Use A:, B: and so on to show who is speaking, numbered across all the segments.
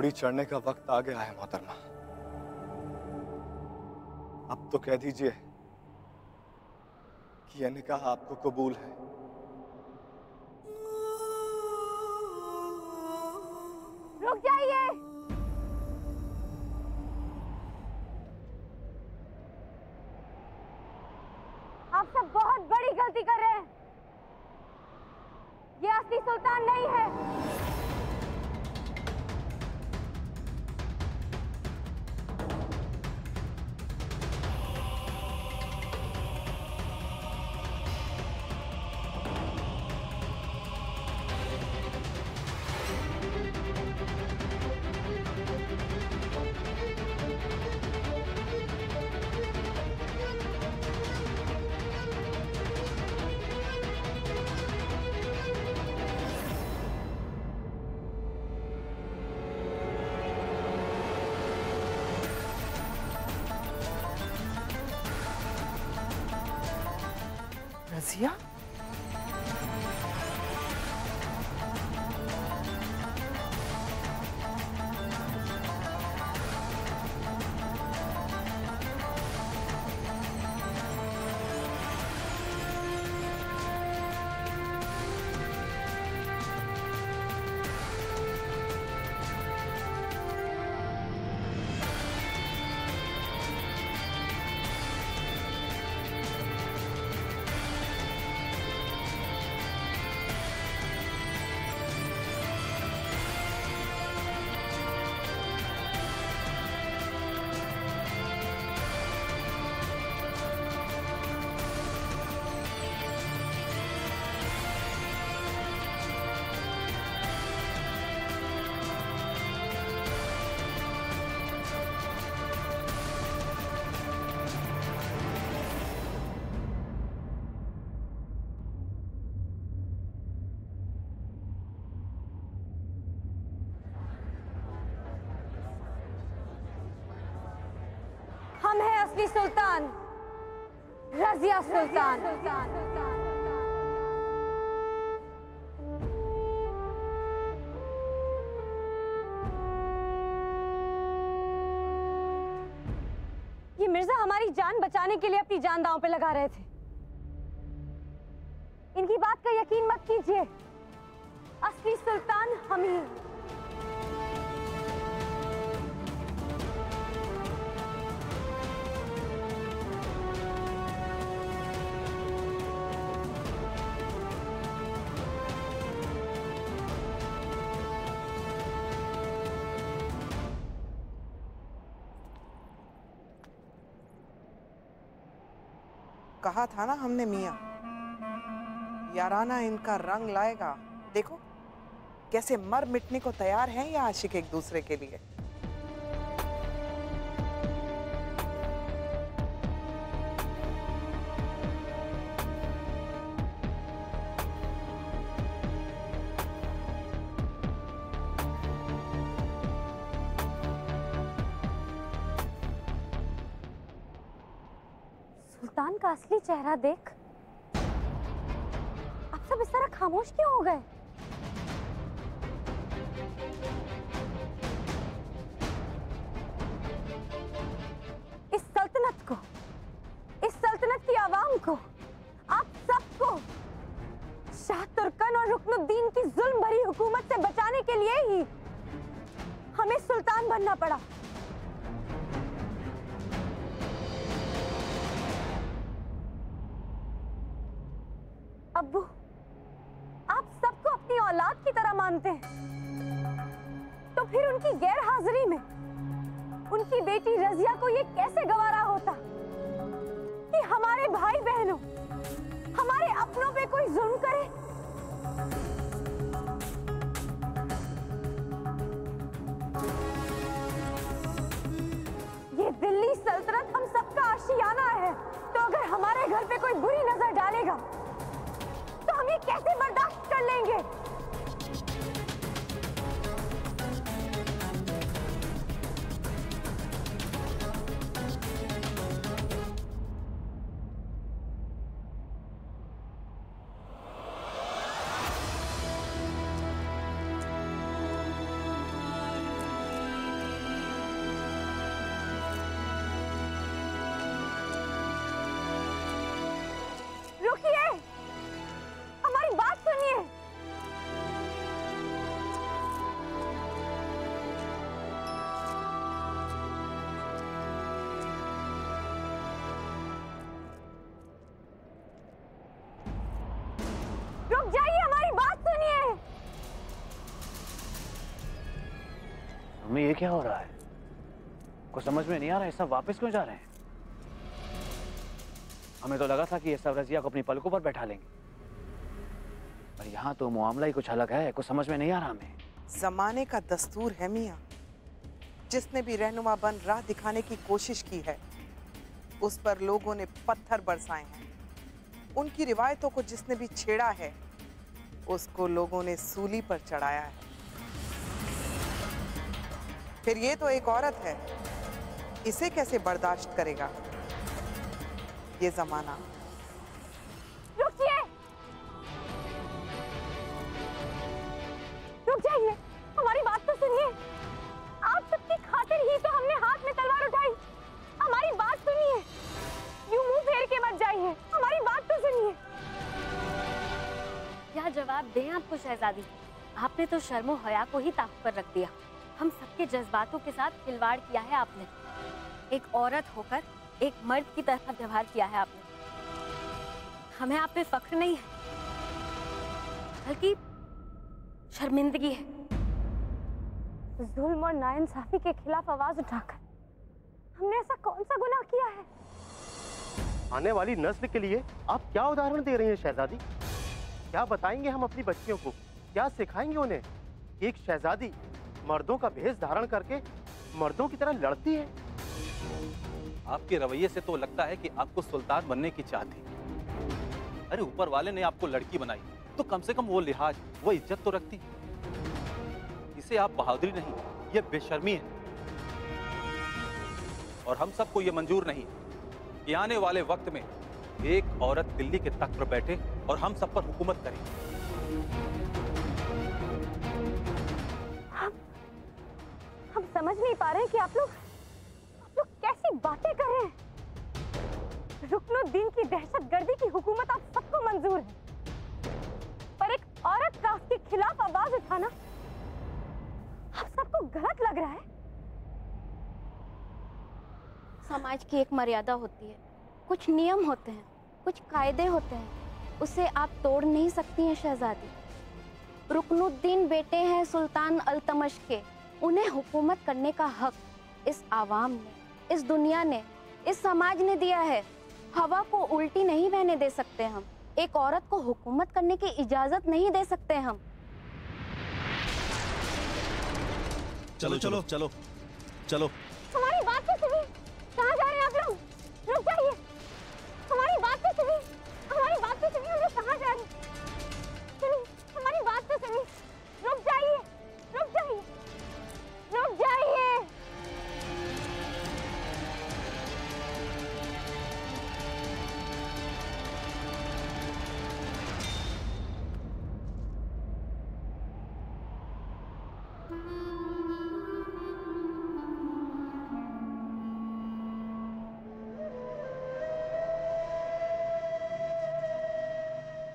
A: घोड़ी चढ़ने का वक्त आ गया है मोहतरमा। अब तो कह दीजिए कि यह निकाह आपको कबूल है।
B: रुक जाइए। आप सब बहुत बड़ी गलती कर रहे हैं। ये असली सुल्तान नहीं है।
C: रज़िया,
B: हम हैं असली सुल्तान, रज़िया सुल्तान। ये मिर्जा हमारी जान बचाने के लिए अपनी जान दांव पे लगा रहे थे। इनकी बात का यकीन मत कीजिए। असली सुल्तान हम ही।
C: कहा था ना हमने मियाँ, याराना इनका रंग लाएगा। देखो कैसे मर मिटने को तैयार हैं ये आशिक एक दूसरे के लिए।
B: सुल्तान का असली चेहरा देख आप सब इस तरह खामोश क्यों हो गए? इस सल्तनत की आवाम को, आप सबको शाह तुर्कन और रुकनुद्दीन की जुल्म भरी हुकूमत से बचाने के लिए ही हमें सुल्तान बनना पड़ा। अब्बू, आप सबको अपनी औलाद की तरह मानते हैं, तो फिर उनकी गैर हाजिरी में उनकी बेटी रज़िया को ये कैसे गवारा होता कि हमारे भाई बहनों, हमारे अपनों पे कोई जुल्म करे? ये दिल्ली सल्तनत हम सबका आशियाना है, तो अगर हमारे घर पे कोई बुरी नजर डालेगा तो हम ये कैसे बर्दाश्त कर लेंगे?
D: अम्मी ये क्या हो रहा है? कुछ समझ में नहीं आ रहा है, सब वापस क्यों जा रहे हैं? हमें तो लगा था कि ये सब रजिया को अपनी पलकों पर बैठा लेंगे, पर यहाँ तो मामला ही कुछ अलग है। कुछ समझ में नहीं आ रहा हमें।
C: जमाने का दस्तूर है मियाँ, जिसने भी रहनुमा बन राह दिखाने की कोशिश की है उस पर लोगों ने पत्थर बरसाए हैं। उनकी रिवायतों को जिसने भी छेड़ा है उसको लोगों ने सूली पर चढ़ाया है। फिर ये तो एक औरत है, इसे कैसे बर्दाश्त करेगा ये जमाना?
B: रुकिए, रुक जाइए, हमारी बात तो सुनिए। आप सबकी खातिर ही तो हमने हाथ में तलवार उठाई। हमारी बात सुनिए, यूं मुंह फेर के मत जाइए, हमारी बात तो सुनिए।
E: क्या जवाब दें आपको शहजादी? आपने तो शर्मो हया को ही ताक पर रख दिया। हम सबके जज्बातों के साथ खिलवाड़ किया है आपने। एक औरत होकर एक मर्द की तरह व्यवहार किया है आपने। हमें आप पे फख्र नहीं है, बल्कि शर्मिंदगी है।
B: जुल्म और नाइंसाफी के खिलाफ आवाज उठाकर हमने ऐसा कौन सा गुनाह किया है?
F: आने वाली नस्ल के लिए आप क्या उदाहरण दे रही हैं शहजादी? क्या बताएंगे हम अपनी बच्चियों को? क्या सिखाएंगे उन्हें? एक शहजादी मर्दों का भेष धारण करके मर्दों की तरह लड़ती है।
G: आपके रवैये से तो लगता है कि आपको सुल्तान बनने की चाह थी। अरे ऊपर वाले ने आपको लड़की बनाई तो कम से कम वो लिहाज, वो इज्जत तो रखती। इसे आप बहादुरी नहीं, ये बेशर्मी है। और हम सबको ये मंजूर नहीं कि आने वाले वक्त में एक औरत दिल्ली के तख्त पर बैठे और हम सब पर हुकूमत करे।
B: हम समझ नहीं पा रहे हैं कि आप लोग कैसी बातें कर रहे हैं। रुकनुद्दीन की दहशतगर्दी की हुकूमत आप सबको मंजूर है, पर एक औरत का उसके खिलाफ आवाज उठाना आप सबको गलत लग रहा है।
E: समाज की एक मर्यादा होती है, कुछ नियम होते हैं, कुछ कायदे होते हैं, उसे आप तोड़ नहीं सकती हैं शहजादी। रुकनुद्दीन बेटे हैं सुल्तान अल्तमश के, उन्हें हुकूमत करने का हक इस आवाम ने, इस दुनिया ने, इस समाज ने दिया है। हवा को उल्टी नहीं बहने दे सकते हम। एक औरत को हुकूमत करने की इजाजत नहीं दे सकते हम।
H: चलो चलो चलो चलो।
B: हमारी बात तो सुनिए, कहाँ जा रहे हैं आप लोग? रुक जाइए, हमारी बात तो सुनिए, हमारी बात तो सुनिए, हम लोग कहाँ जा रहे हैं? सुनिए, हमारी बात तो सुनिए, रुक जाइए, रुक जाइए, रुक जाइए।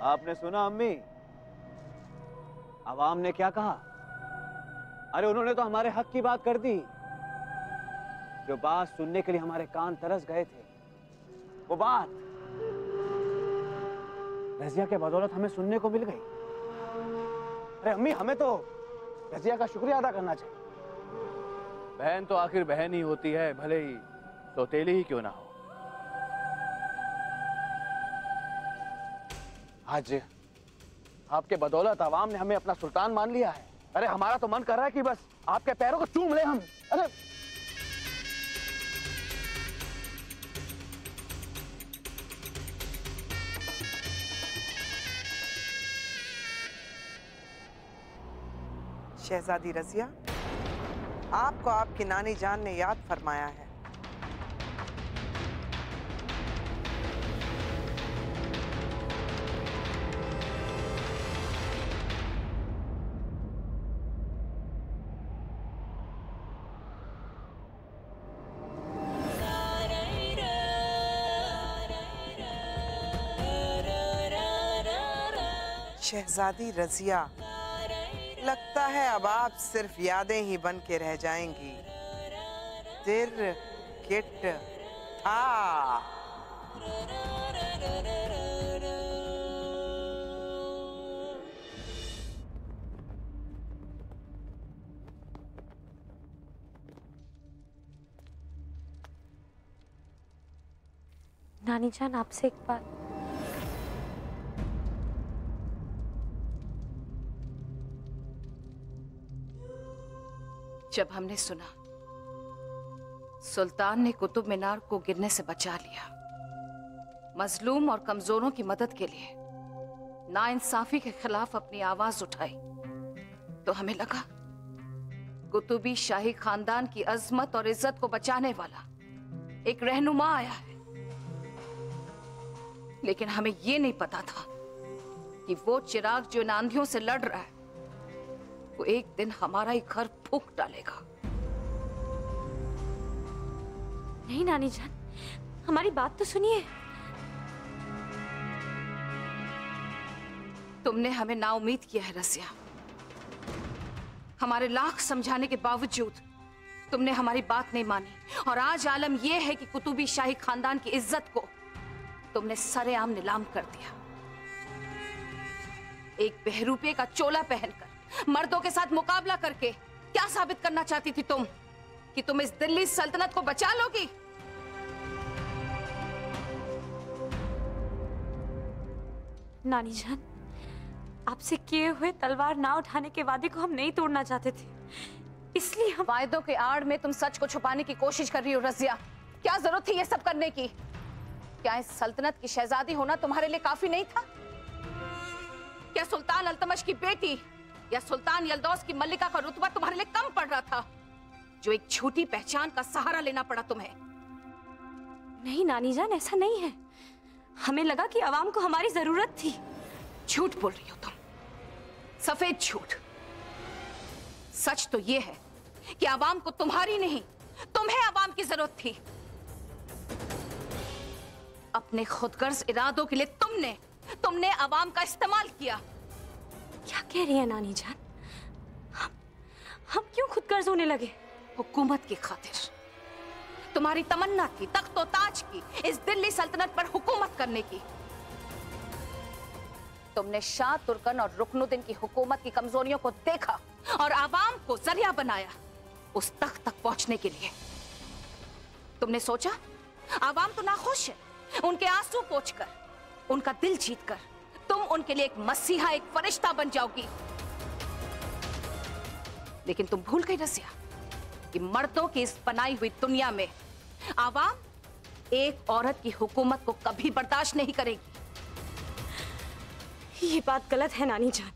D: आपने सुना अम्मी, अवाम ने क्या कहा? अरे उन्होंने तो हमारे हक की बात कर दी। जो बात सुनने के लिए हमारे कान तरस गए थे, वो बात रजिया के बदौलत हमें सुनने को मिल गई। अरे अम्मी, हमें तो रजिया का शुक्रिया अदा करना चाहिए। बहन तो आखिर बहन ही होती है, भले ही सौतेली ही क्यों ना हो। आज आपके बदौलत आवाम ने हमें अपना सुल्तान मान लिया है। अरे हमारा तो मन कर रहा है कि बस आपके पैरों को चूम ले हम। अरे
C: शहजादी रजिया, आपको आपकी नानी जान ने याद फरमाया है। शहजादी रजिया, लगता है अब आप सिर्फ यादें ही बन के रह जाएंगी। दिल किट था।
B: नानी जान, आपसे एक बात।
I: जब हमने सुना सुल्तान ने कुतुब मीनार को गिरने से बचा लिया, मजलूम और कमजोरों की मदद के लिए नाइंसाफी के खिलाफ अपनी आवाज उठाई, तो हमें लगा कुतुबी शाही खानदान की अजमत और इज्जत को बचाने वाला एक रहनुमा आया है। लेकिन हमें यह नहीं पता था कि वो चिराग जो इन आंधियों से लड़ रहा है, वो एक दिन हमारा ही घर फूंक डालेगा।
B: नहीं नानी जान, हमारी बात तो सुनिए।
I: तुमने हमें नाउम्मीद किया है रसिया। हमारे लाख समझाने के बावजूद तुमने हमारी बात नहीं मानी, और आज आलम यह है कि कुतुबी शाही खानदान की इज्जत को तुमने सरेआम नीलाम कर दिया। एक बहरूपे का चोला पहनकर मर्दों के साथ मुकाबला करके क्या साबित करना चाहती थी तुम? कि तुम इस दिल्ली सल्तनत को बचा लोगी?
B: नानी जान, आपसे किए हुए तलवार ना उठाने के वादे को हम नहीं तोड़ना चाहते थे, इसलिए हम।
I: वायदों के आड़ में तुम सच को छुपाने की कोशिश कर रही हो रजिया। क्या जरूरत थी ये सब करने की? क्या इस सल्तनत की शहजादी होना तुम्हारे लिए काफी नहीं था? क्या सुल्तान अल्तमश की बेटी या सुल्तान यल्दौस की मल्लिका का रुतबा तुम्हारे लिए कम पड़ रहा था, जो एक झूठी पहचान का सहारा लेना पड़ा तुम्हें?
B: नहीं नानी जान, ऐसा नहीं है। हमें लगा कि आवाम को हमारी जरूरत थी।
I: झूठ बोल रही हो तुम, सफेद झूठ। सच तो यह है कि आवाम को तुम्हारी नहीं, तुम्हें आवाम की जरूरत थी। अपने खुदगर्ज इरादों के लिए तुमने आवाम का इस्तेमाल किया।
B: क्या कह रही है नानी जान? हम क्यों खुदगर्ज होने लगे?
I: हुकूमत की खातिर। तुम्हारी तमन्ना थी तख्तो ताज की, इस दिल्ली सल्तनत पर हुकूमत करने की। तुमने शाह तुर्कन और रुकनुद्दीन की हुकूमत की कमजोरियों को देखा और आवाम को जरिया बनाया उस तख्त तक पहुंचने के लिए। तुमने सोचा आवाम तो नाखुश है, उनके आंसू पोंछकर, उनका दिल जीतकर तुम उनके लिए एक मसीहा, एक फरिश्ता बन जाओगी। लेकिन तुम भूल गई रसिया कि मर्दों की इस बनाई हुई दुनिया में आवाम एक औरत की हुकूमत को कभी बर्दाश्त नहीं करेगी।
B: ये बात गलत है नानी जान।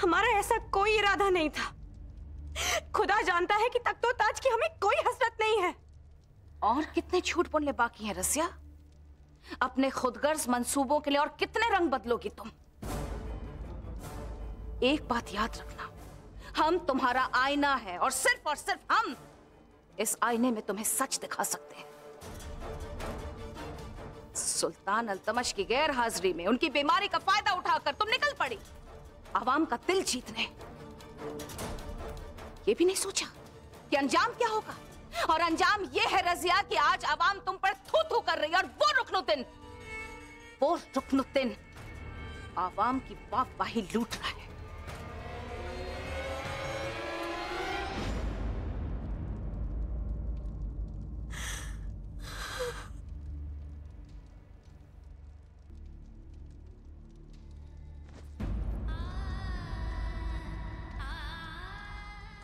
B: हमारा ऐसा कोई इरादा नहीं था। खुदा जानता है कि तख्तो ताज की हमें कोई हसरत नहीं है।
I: और कितने झूठ बोलने बाकी हैं रसिया? अपने खुदगर्ज मंसूबों के लिए और कितने रंग बदलोगी तुम? एक बात याद रखना, हम तुम्हारा आईना है और सिर्फ हम इस आईने में तुम्हें सच दिखा सकते हैं। सुल्तान अल्तमश की गैर हाजिरी में उनकी बीमारी का फायदा उठाकर तुम निकल पड़ी आवाम का दिल जीतने। ये भी नहीं सोचा कि अंजाम क्या होगा, और अंजाम ये है रजिया कि आज आवाम तुम पर थू थू कर रही है, और वो रुकनुद्दीन आवाम की वाहवाही लूट रहा है।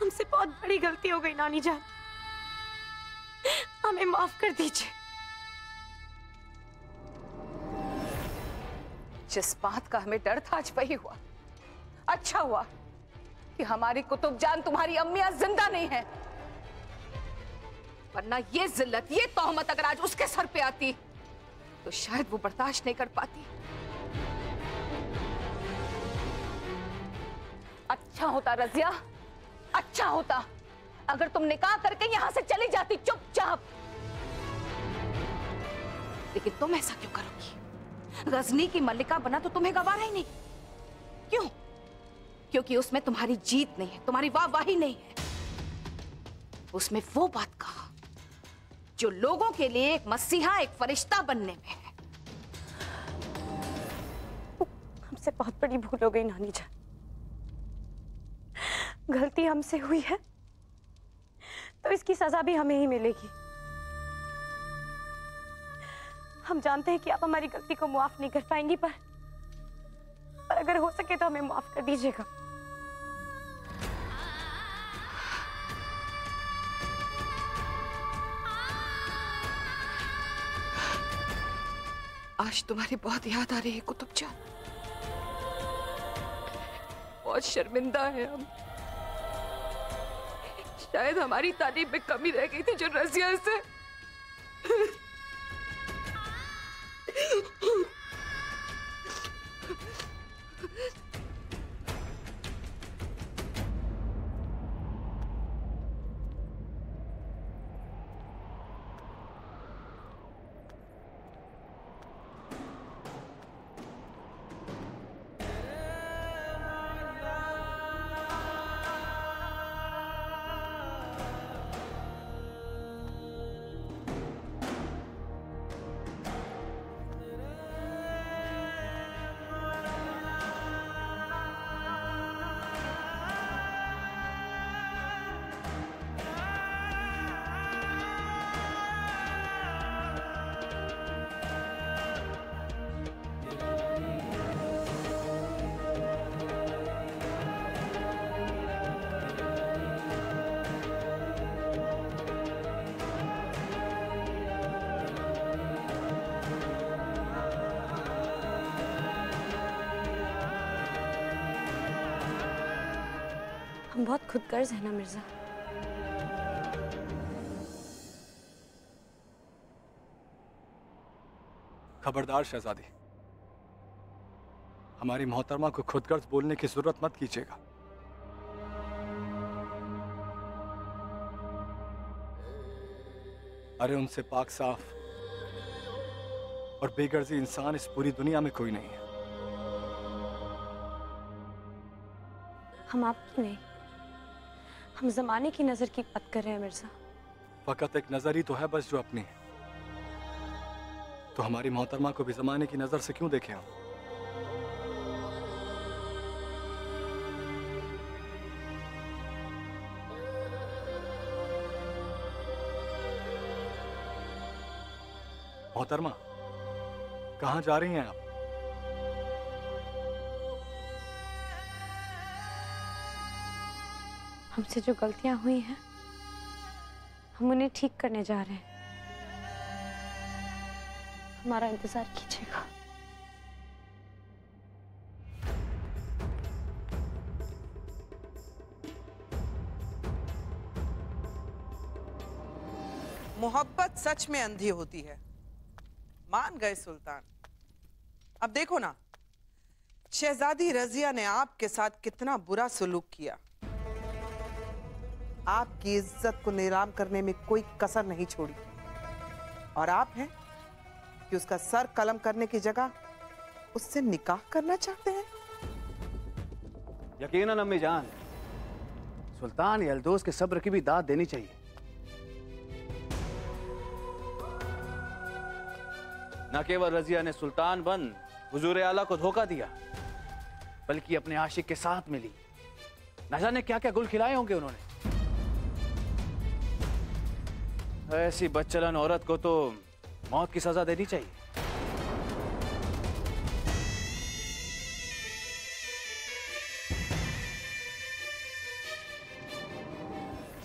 B: हमसे बहुत बड़ी गलती हो गई नानी जान, हमें माफ कर दीजिए।
I: जिस बात का हमें डर था आज वही हुआ। अच्छा हुआ कि हमारी कुतुब जान तुम्हारी अम्मियां जिंदा नहीं है, वरना ये जिल्लत, ये तोहमत अगर आज उसके सर पे आती तो शायद वो बर्दाश्त नहीं कर पाती। अच्छा होता रजिया, अच्छा होता अगर तुम निकाह करके यहां से चली जाती चुपचाप। लेकिन तुम ऐसा क्यों करोगी? गजनी की मल्लिका बना तो तुम्हें गवारा ही नहीं। क्यों? क्योंकि उसमें तुम्हारी जीत नहीं है, तुम्हारी वाहवाही नहीं है। उसमें वो बात कहा जो लोगों के लिए एक मसीहा, एक फरिश्ता बनने में है।
B: हमसे बहुत बड़ी भूल हो गई नानी जान, गलती हमसे हुई है तो इसकी सजा भी हमें ही मिलेगी। हम जानते हैं कि आप हमारी गलती को माफ नहीं कर पाएंगी, पर अगर हो सके तो हमें माफ कर दीजिएगा।
I: आज तुम्हारी बहुत याद आ रही है कुतुबजान। बहुत शर्मिंदा है हम। शायद हमारी तालीम में कमी रह गई थी जो रजिया से
B: हम बहुत खुदगर्ज हैं ना मिर्जा।
A: खबरदार शहजादी, हमारी मोहतरमा को खुदगर्ज बोलने की जरूरत मत कीजिएगा। अरे उनसे पाक साफ और बेगर्जी इंसान इस पूरी दुनिया में कोई नहीं है।
B: हम आपकी नहीं, हम जमाने की नजर की बात कर रहे हैं मिर्जा।
A: फकत एक नजर ही तो है बस जो अपनी है, तो हमारी मोहतरमा को भी जमाने की नजर से क्यों देखें हम? मोहतरमा, कहाँ जा रही हैं आप?
B: हमसे जो गलतियां हुई हैं हम उन्हें ठीक करने जा रहे हैं। हमारा इंतजार कीजिएगा।
C: मोहब्बत सच में अंधी होती है, मान गए सुल्तान। अब देखो ना, शहजादी रजिया ने आपके साथ कितना बुरा सलूक किया। आपकी इज्जत को नीलाम करने में कोई कसर नहीं छोड़ी, और आप हैं कि उसका सर कलम करने की जगह उससे निकाह करना चाहते हैं।
D: यकीनन अम्मी जान, सुल्तान यल्दोस के सब्र की भी दाद देनी चाहिए। न केवल रजिया ने सुल्तान बन हुजूर आला को धोखा दिया, बल्कि अपने आशिक के साथ मिली। न जाने क्या क्या गुल खिलाए होंगे उन्होंने। ऐसी बदचलन औरत को तो मौत की सजा देनी चाहिए।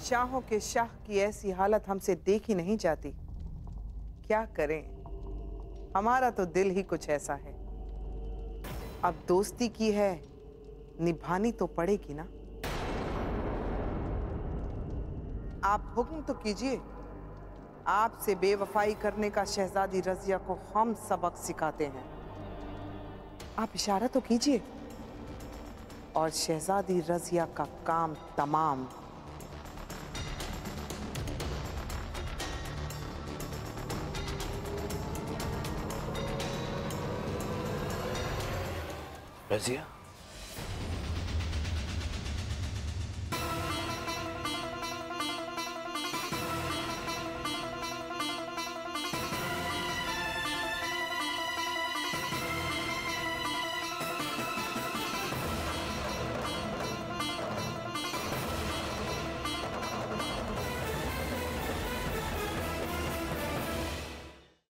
C: शाहों के शाह की ऐसी हालत हमसे देखी नहीं जाती। क्या करें, हमारा तो दिल ही कुछ ऐसा है। अब दोस्ती की है, निभानी तो पड़ेगी ना। आप हुक्म तो कीजिए। आपसे बेवफाई करने का शहजादी रजिया को हम सबक सिखाते हैं। आप इशारा तो कीजिए और शहजादी रजिया का काम तमाम।
D: रजिया,